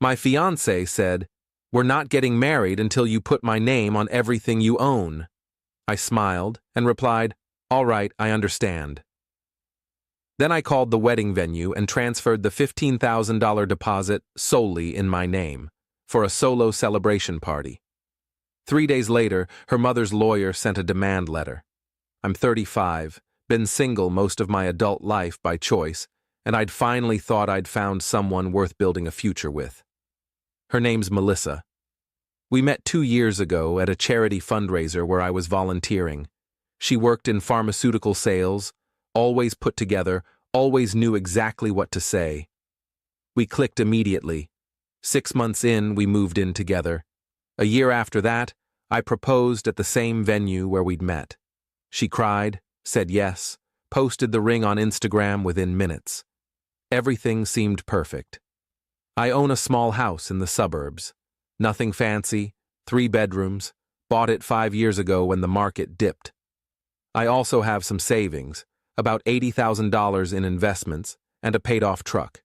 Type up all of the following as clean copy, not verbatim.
My fiancé said, "We're not getting married until you put my name on everything you own." I smiled and replied, "All right, I understand." Then I called the wedding venue and transferred the $15,000 deposit solely in my name for a solo celebration party. 3 days later, her mother's lawyer sent a demand letter. I'm 35, been single most of my adult life by choice, and I'd finally thought I'd found someone worth building a future with. Her name's Melissa. We met 2 years ago at a charity fundraiser where I was volunteering. She worked in pharmaceutical sales, always put together, always knew exactly what to say. We clicked immediately. 6 months in, we moved in together. A year after that, I proposed at the same venue where we'd met. She cried, said yes, posted the ring on Instagram within minutes. Everything seemed perfect. I own a small house in the suburbs. Nothing fancy, 3 bedrooms, bought it 5 years ago when the market dipped. I also have some savings, about $80,000 in investments, and a paid-off truck.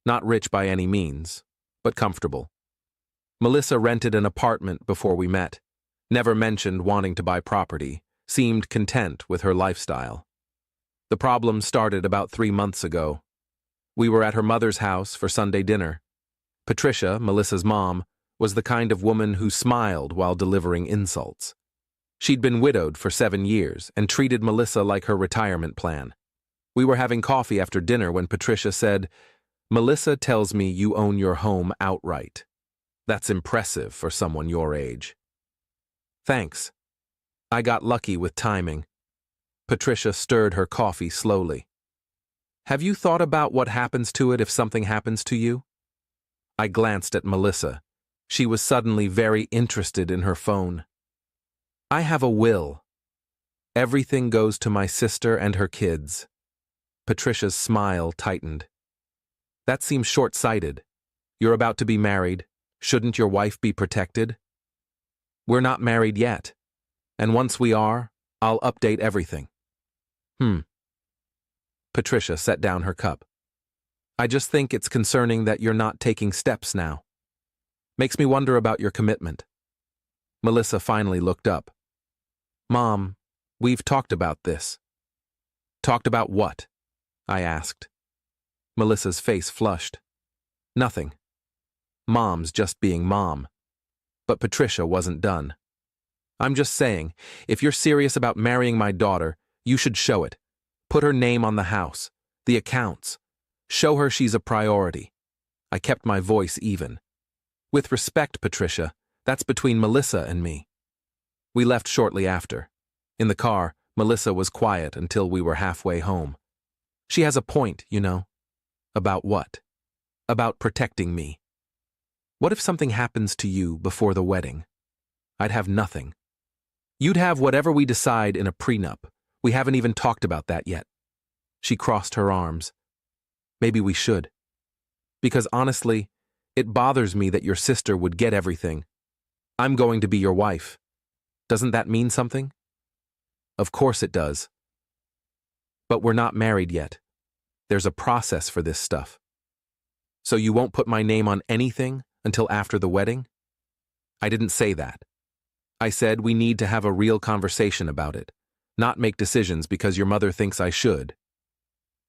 Not rich by any means, but comfortable. Melissa rented an apartment before we met, never mentioned wanting to buy property, seemed content with her lifestyle. The problem started about 3 months ago. We were at her mother's house for Sunday dinner. Patricia, Melissa's mom, was the kind of woman who smiled while delivering insults. She'd been widowed for 7 years and treated Melissa like her retirement plan. We were having coffee after dinner when Patricia said, "Melissa tells me you own your home outright. That's impressive for someone your age." Thanks. I got lucky with timing. Patricia stirred her coffee slowly. Have you thought about what happens to it if something happens to you? I glanced at Melissa. She was suddenly very interested in her phone. I have a will. Everything goes to my sister and her kids. Patricia's smile tightened. That seems short-sighted. You're about to be married. Shouldn't your wife be protected? We're not married yet. And once we are, I'll update everything. Patricia set down her cup. I just think it's concerning that you're not taking steps now. Makes me wonder about your commitment. Melissa finally looked up. Mom, we've talked about this. Talked about what? I asked. Melissa's face flushed. Nothing. Mom's just being mom. But Patricia wasn't done. I'm just saying, if you're serious about marrying my daughter, you should show it. Put her name on the house, the accounts. Show her she's a priority. I kept my voice even. With respect, Patricia, that's between Melissa and me. We left shortly after. In the car, Melissa was quiet until we were halfway home. She has a point, you know. About what? About protecting me. What if something happens to you before the wedding? I'd have nothing. You'd have whatever we decide in a prenup. We haven't even talked about that yet. She crossed her arms. Maybe we should. Because honestly, it bothers me that your sister would get everything. I'm going to be your wife. Doesn't that mean something? Of course it does. But we're not married yet. There's a process for this stuff. So you won't put my name on anything until after the wedding? I didn't say that. I said we need to have a real conversation about it, not make decisions because your mother thinks I should.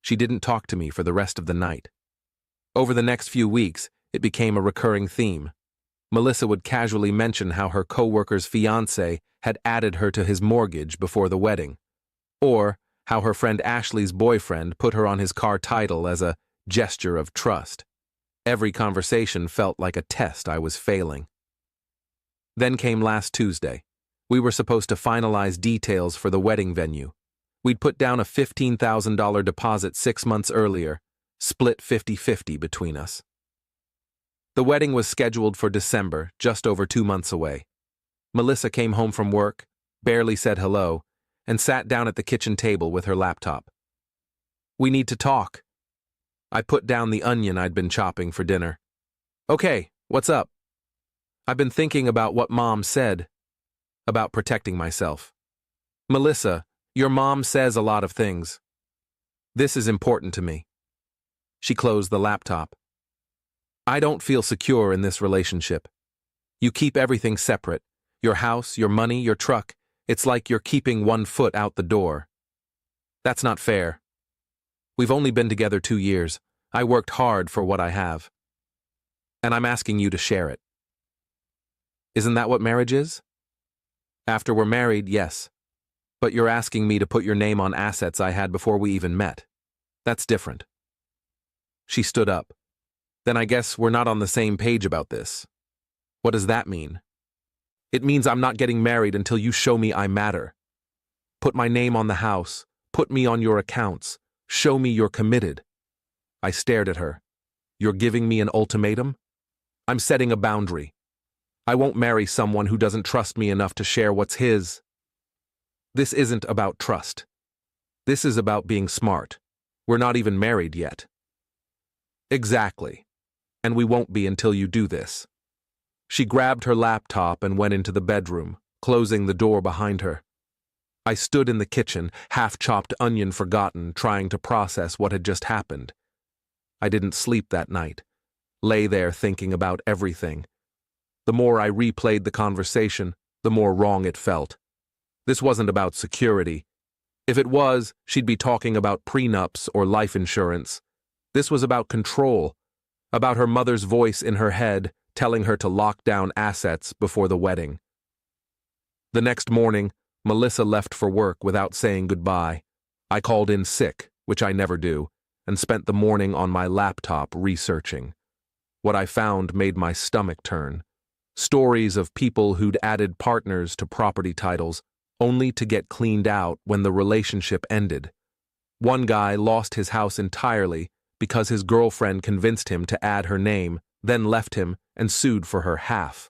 She didn't talk to me for the rest of the night. Over the next few weeks, it became a recurring theme. Melissa would casually mention how her coworker's fiancé had added her to his mortgage before the wedding, or how her friend Ashley's boyfriend put her on his car title as a gesture of trust. Every conversation felt like a test I was failing. Then came last Tuesday. We were supposed to finalize details for the wedding venue. We'd put down a $15,000 deposit 6 months earlier, split 50-50 between us. The wedding was scheduled for December, just over 2 months away. Melissa came home from work, barely said hello, and sat down at the kitchen table with her laptop. We need to talk. I put down the onion I'd been chopping for dinner. Okay, what's up? I've been thinking about what Mom said, about protecting myself. Melissa, your mom says a lot of things. This is important to me. She closed the laptop. I don't feel secure in this relationship. You keep everything separate. Your house, your money, your truck. It's like you're keeping one foot out the door. That's not fair. We've only been together 2 years. I worked hard for what I have. And I'm asking you to share it. Isn't that what marriage is? After we're married, yes. But you're asking me to put your name on assets I had before we even met. That's different. She stood up. Then I guess we're not on the same page about this. What does that mean? It means I'm not getting married until you show me I matter. Put my name on the house. Put me on your accounts. Show me you're committed. I stared at her. You're giving me an ultimatum? I'm setting a boundary. I won't marry someone who doesn't trust me enough to share what's his. This isn't about trust. This is about being smart. We're not even married yet. Exactly. And we won't be until you do this. She grabbed her laptop and went into the bedroom, closing the door behind her. I stood in the kitchen, half-chopped onion forgotten, trying to process what had just happened. I didn't sleep that night. Lay there thinking about everything. The more I replayed the conversation, the more wrong it felt. This wasn't about security. If it was, she'd be talking about prenups or life insurance. This was about control, about her mother's voice in her head telling her to lock down assets before the wedding. The next morning, Melissa left for work without saying goodbye. I called in sick, which I never do, and spent the morning on my laptop researching. What I found made my stomach turn. Stories of people who'd added partners to property titles, only to get cleaned out when the relationship ended. One guy lost his house entirely because his girlfriend convinced him to add her name, then left him and sued for her half.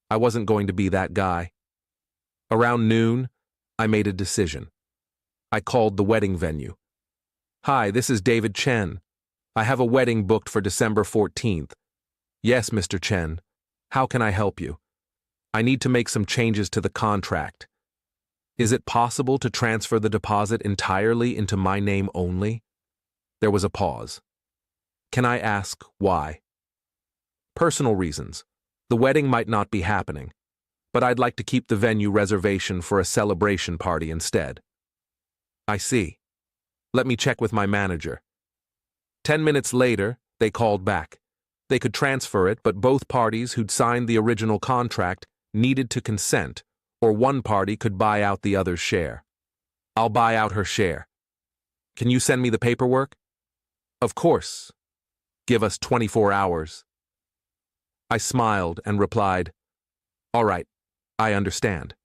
I wasn't going to be that guy. Around noon, I made a decision. I called the wedding venue. Hi, this is David Chen. I have a wedding booked for December 14th. Yes, Mr. Chen. How can I help you? I need to make some changes to the contract. Is it possible to transfer the deposit entirely into my name only? There was a pause. Can I ask why? Personal reasons. The wedding might not be happening, but I'd like to keep the venue reservation for a celebration party instead. I see. Let me check with my manager. 10 minutes later, they called back. They could transfer it, but both parties who'd signed the original contract needed to consent, or one party could buy out the other's share. I'll buy out her share. Can you send me the paperwork? Of course. Give us 24 hours. I smiled and replied, All right, I understand.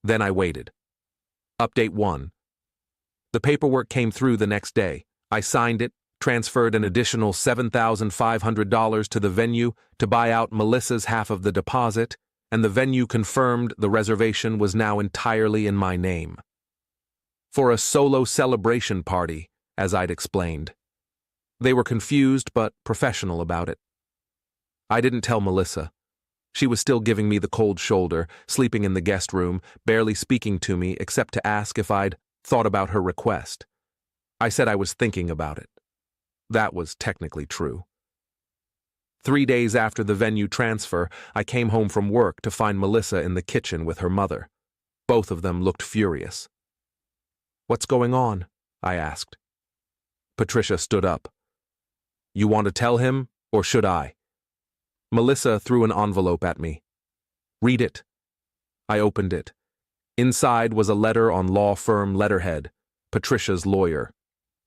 Then I waited. Update 1. The paperwork came through the next day. I signed it, transferred an additional $7,500 to the venue to buy out Melissa's half of the deposit, and the venue confirmed the reservation was now entirely in my name. For a solo celebration party, as I'd explained. They were confused but professional about it. I didn't tell Melissa. She was still giving me the cold shoulder, sleeping in the guest room, barely speaking to me except to ask if I'd thought about her request. I said I was thinking about it. That was technically true. 3 days after the venue transfer, I came home from work to find Melissa in the kitchen with her mother. Both of them looked furious. What's going on? I asked. Patricia stood up. You want to tell him, or should I? Melissa threw an envelope at me. Read it. I opened it. Inside was a letter on law firm letterhead, Patricia's lawyer.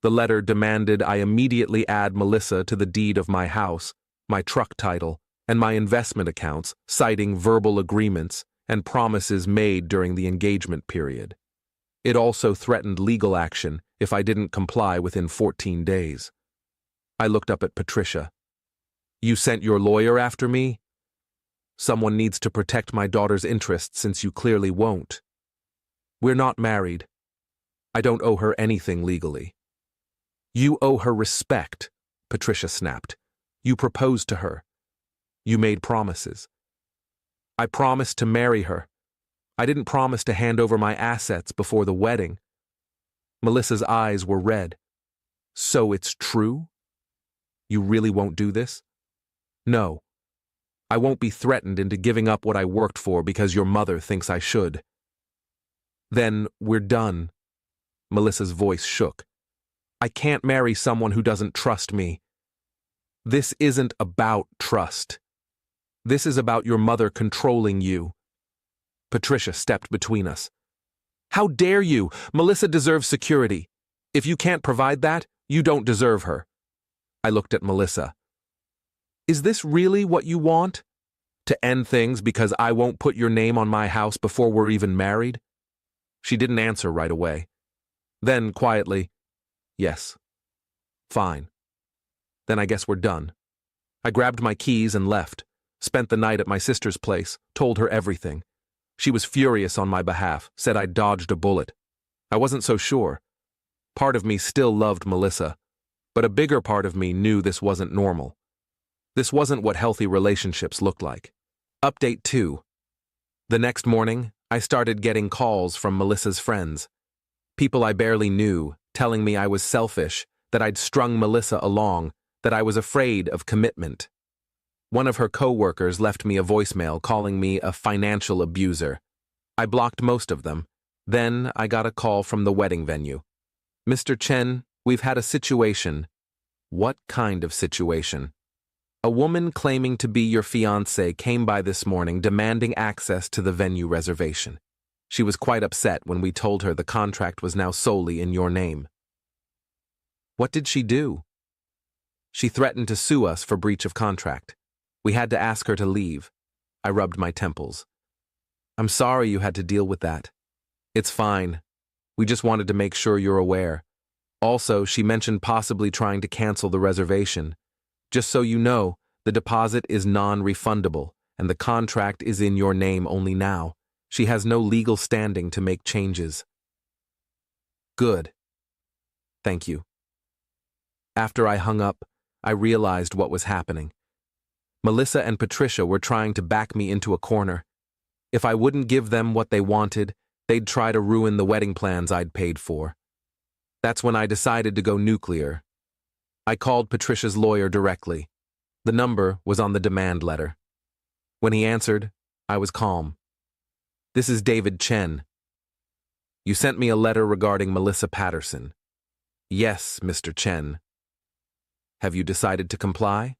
The letter demanded I immediately add Melissa to the deed of my house, my truck title, and my investment accounts, citing verbal agreements and promises made during the engagement period. It also threatened legal action if I didn't comply within 14 days. I looked up at Patricia. You sent your lawyer after me? Someone needs to protect my daughter's interests since you clearly won't. We're not married. I don't owe her anything legally. You owe her respect, Patricia snapped. You proposed to her. You made promises. I promised to marry her. I didn't promise to hand over my assets before the wedding. Melissa's eyes were red. So it's true? You really won't do this? No. I won't be threatened into giving up what I worked for because your mother thinks I should. Then we're done. Melissa's voice shook. I can't marry someone who doesn't trust me. This isn't about trust. This is about your mother controlling you. Patricia stepped between us. How dare you? Melissa deserves security. If you can't provide that, you don't deserve her. I looked at Melissa. Is this really what you want? To end things because I won't put your name on my house before we're even married? She didn't answer right away. Then, quietly, yes. Fine. Then I guess we're done. I grabbed my keys and left, spent the night at my sister's place, told her everything. She was furious on my behalf, said I dodged a bullet. I wasn't so sure. Part of me still loved Melissa, but a bigger part of me knew this wasn't normal. This wasn't what healthy relationships looked like. Update 2. The next morning, I started getting calls from Melissa's friends. People I barely knew, telling me I was selfish, that I'd strung Melissa along, that I was afraid of commitment. One of her co-workers left me a voicemail calling me a financial abuser. I blocked most of them. Then I got a call from the wedding venue. Mr. Chen, we've had a situation. What kind of situation? A woman claiming to be your fiancée came by this morning demanding access to the venue reservation. She was quite upset when we told her the contract was now solely in your name. What did she do? She threatened to sue us for breach of contract. We had to ask her to leave. I rubbed my temples. I'm sorry you had to deal with that. It's fine. We just wanted to make sure you're aware. Also, she mentioned possibly trying to cancel the reservation. Just so you know, the deposit is non-refundable, and the contract is in your name only now. She has no legal standing to make changes. Good. Thank you. After I hung up, I realized what was happening. Melissa and Patricia were trying to back me into a corner. If I wouldn't give them what they wanted, they'd try to ruin the wedding plans I'd paid for. That's when I decided to go nuclear. I called Patricia's lawyer directly. The number was on the demand letter. When he answered, I was calm. This is David Chen. You sent me a letter regarding Melissa Patterson. Yes, Mr. Chen. Have you decided to comply?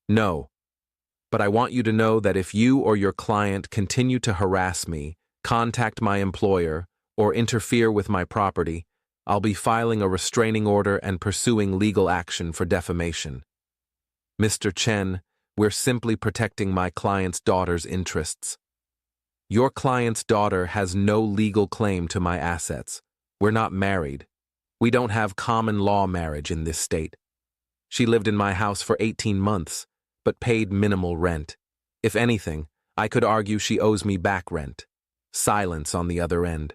No. But I want you to know that if you or your client continue to harass me, contact my employer, or interfere with my property, I'll be filing a restraining order and pursuing legal action for defamation. Mr. Chen, we're simply protecting my client's daughter's interests. Your client's daughter has no legal claim to my assets. We're not married. We don't have common law marriage in this state. She lived in my house for 18 months, but paid minimal rent. If anything, I could argue she owes me back rent. Silence on the other end.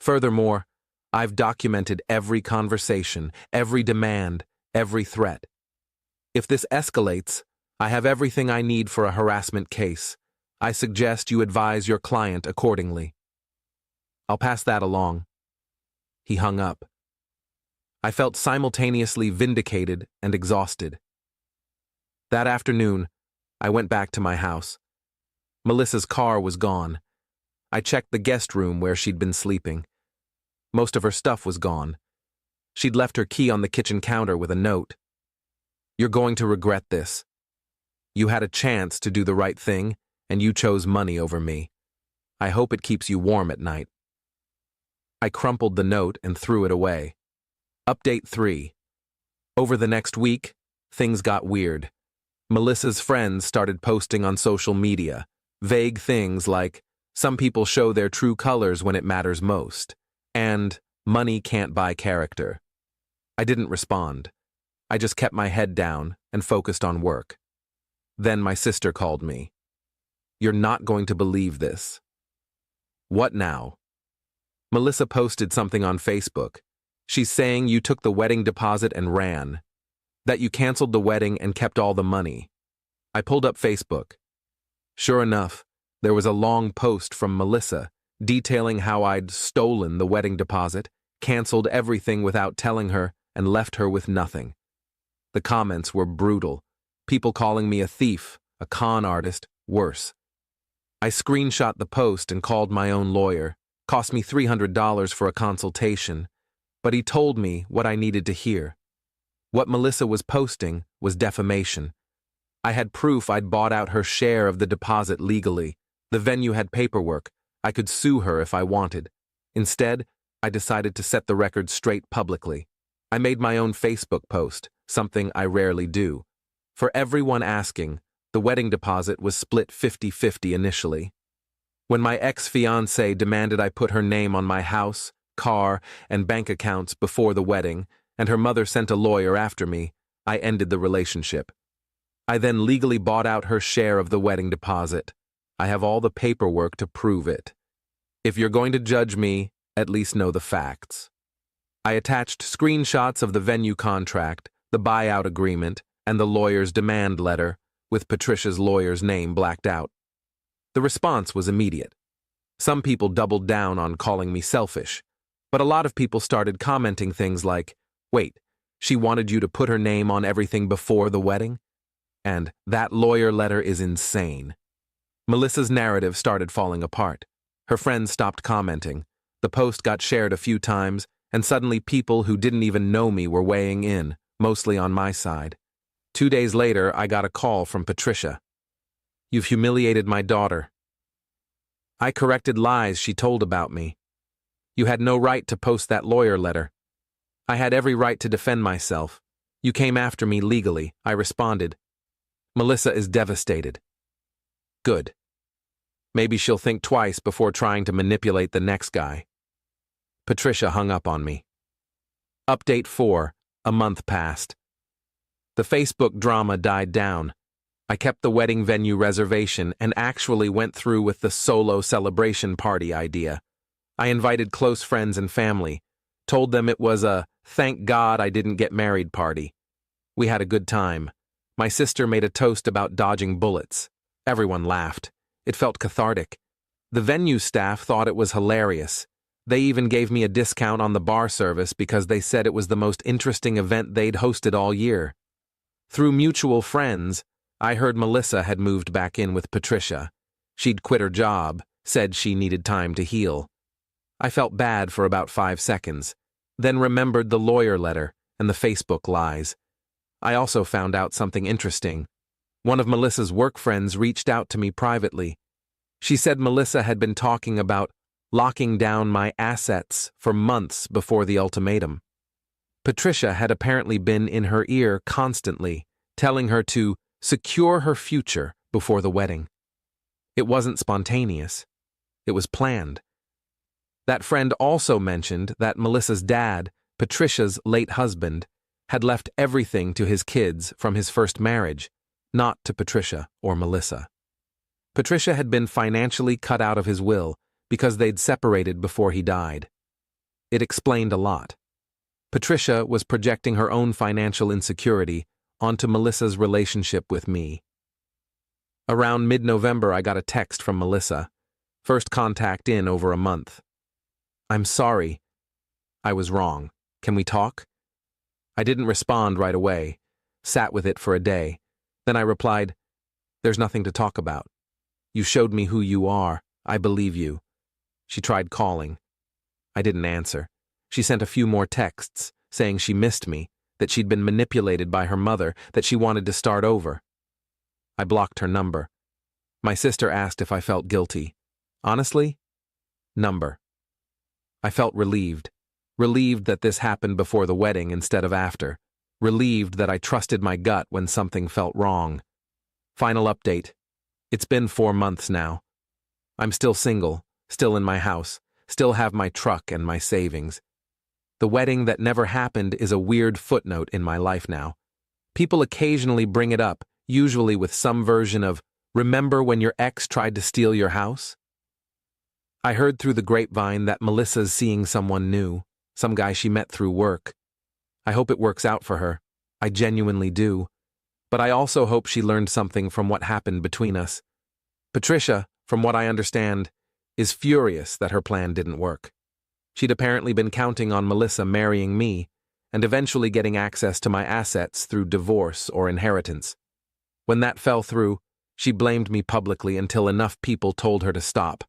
Furthermore, I've documented every conversation, every demand, every threat. If this escalates, I have everything I need for a harassment case. I suggest you advise your client accordingly. I'll pass that along. He hung up. I felt simultaneously vindicated and exhausted. That afternoon, I went back to my house. Melissa's car was gone. I checked the guest room where she'd been sleeping. Most of her stuff was gone. She'd left her key on the kitchen counter with a note. You're going to regret this. You had a chance to do the right thing, and you chose money over me. I hope it keeps you warm at night. I crumpled the note and threw it away. Update 3. Over the next week, things got weird. Melissa's friends started posting on social media, vague things like, some people show their true colors when it matters most, and money can't buy character. I didn't respond. I just kept my head down and focused on work. Then my sister called me. You're not going to believe this. What now? Melissa posted something on Facebook. She's saying you took the wedding deposit and ran. That you canceled the wedding and kept all the money. I pulled up Facebook. Sure enough, there was a long post from Melissa detailing how I'd stolen the wedding deposit, canceled everything without telling her, and left her with nothing. The comments were brutal. People calling me a thief, a con artist, worse. I screenshot the post and called my own lawyer. Cost me $300 for a consultation, but he told me what I needed to hear. What Melissa was posting was defamation. I had proof I'd bought out her share of the deposit legally. The venue had paperwork. I could sue her if I wanted. Instead, I decided to set the record straight publicly. I made my own Facebook post, something I rarely do. For everyone asking, the wedding deposit was split 50-50 initially. When my ex-fiancée demanded I put her name on my house, car, and bank accounts before the wedding, and her mother sent a lawyer after me, I ended the relationship. I then legally bought out her share of the wedding deposit. I have all the paperwork to prove it. If you're going to judge me, at least know the facts. I attached screenshots of the venue contract, the buyout agreement, and the lawyer's demand letter, with Patricia's lawyer's name blacked out. The response was immediate. Some people doubled down on calling me selfish, but a lot of people started commenting things like, "Wait, she wanted you to put her name on everything before the wedding?" And "That lawyer letter is insane." Melissa's narrative started falling apart. Her friends stopped commenting. The post got shared a few times, and suddenly people who didn't even know me were weighing in, mostly on my side. 2 days later, I got a call from Patricia. "You've humiliated my daughter. I corrected lies she told about me. You had no right to post that lawyer letter. I had every right to defend myself. You came after me legally," I responded. "Melissa is devastated." Good. Maybe she'll think twice before trying to manipulate the next guy. Patricia hung up on me. Update 4. A month passed. The Facebook drama died down. I kept the wedding venue reservation and actually went through with the solo celebration party idea. I invited close friends and family, told them it was a "thank God I didn't get married" party. We had a good time. My sister made a toast about dodging bullets. Everyone laughed. It felt cathartic. The venue staff thought it was hilarious. They even gave me a discount on the bar service because they said it was the most interesting event they'd hosted all year. Through mutual friends, I heard Melissa had moved back in with Patricia. She'd quit her job, said she needed time to heal. I felt bad for about 5 seconds, then remembered the lawyer letter and the Facebook lies. I also found out something interesting. One of Melissa's work friends reached out to me privately. She said Melissa had been talking about locking down my assets for months before the ultimatum. Patricia had apparently been in her ear constantly, telling her to secure her future before the wedding. It wasn't spontaneous. It was planned. That friend also mentioned that Melissa's dad, Patricia's late husband, had left everything to his kids from his first marriage, not to Patricia or Melissa. Patricia had been financially cut out of his will because they'd separated before he died. It explained a lot. Patricia was projecting her own financial insecurity onto Melissa's relationship with me. Around mid-November, I got a text from Melissa. First contact in over a month. "I'm sorry. I was wrong. Can we talk?" I didn't respond right away, sat with it for a day. Then I replied, "There's nothing to talk about. You showed me who you are. I believe you." She tried calling. I didn't answer. She sent a few more texts, saying she missed me, that she'd been manipulated by her mother, that she wanted to start over. I blocked her number. My sister asked if I felt guilty. Honestly, number. I felt relieved. Relieved that this happened before the wedding instead of after. Relieved that I trusted my gut when something felt wrong. Final update. It's been 4 months now. I'm still single, still in my house, still have my truck and my savings. The wedding that never happened is a weird footnote in my life now. People occasionally bring it up, usually with some version of, "Remember when your ex tried to steal your house?" I heard through the grapevine that Melissa's seeing someone new, some guy she met through work. I hope it works out for her. I genuinely do. But I also hope she learned something from what happened between us. Patricia, from what I understand, is furious that her plan didn't work. She'd apparently been counting on Melissa marrying me, and eventually getting access to my assets through divorce or inheritance. When that fell through, she blamed me publicly until enough people told her to stop.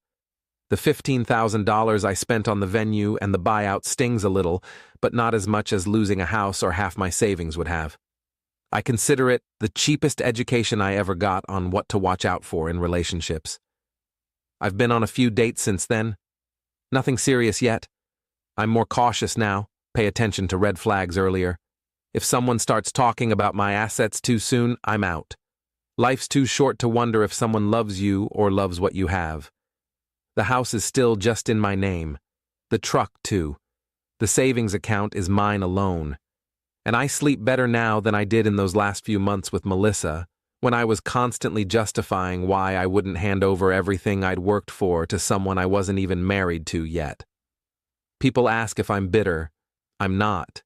The $15,000 I spent on the venue and the buyout stings a little, but not as much as losing a house or half my savings would have. I consider it the cheapest education I ever got on what to watch out for in relationships. I've been on a few dates since then. Nothing serious yet. I'm more cautious now, pay attention to red flags earlier. If someone starts talking about my assets too soon, I'm out. Life's too short to wonder if someone loves you or loves what you have. The house is still just in my name. The truck, too. The savings account is mine alone. And I sleep better now than I did in those last few months with Melissa, when I was constantly justifying why I wouldn't hand over everything I'd worked for to someone I wasn't even married to yet. People ask if I'm bitter. I'm not.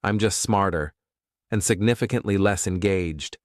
I'm just smarter, and significantly less engaged.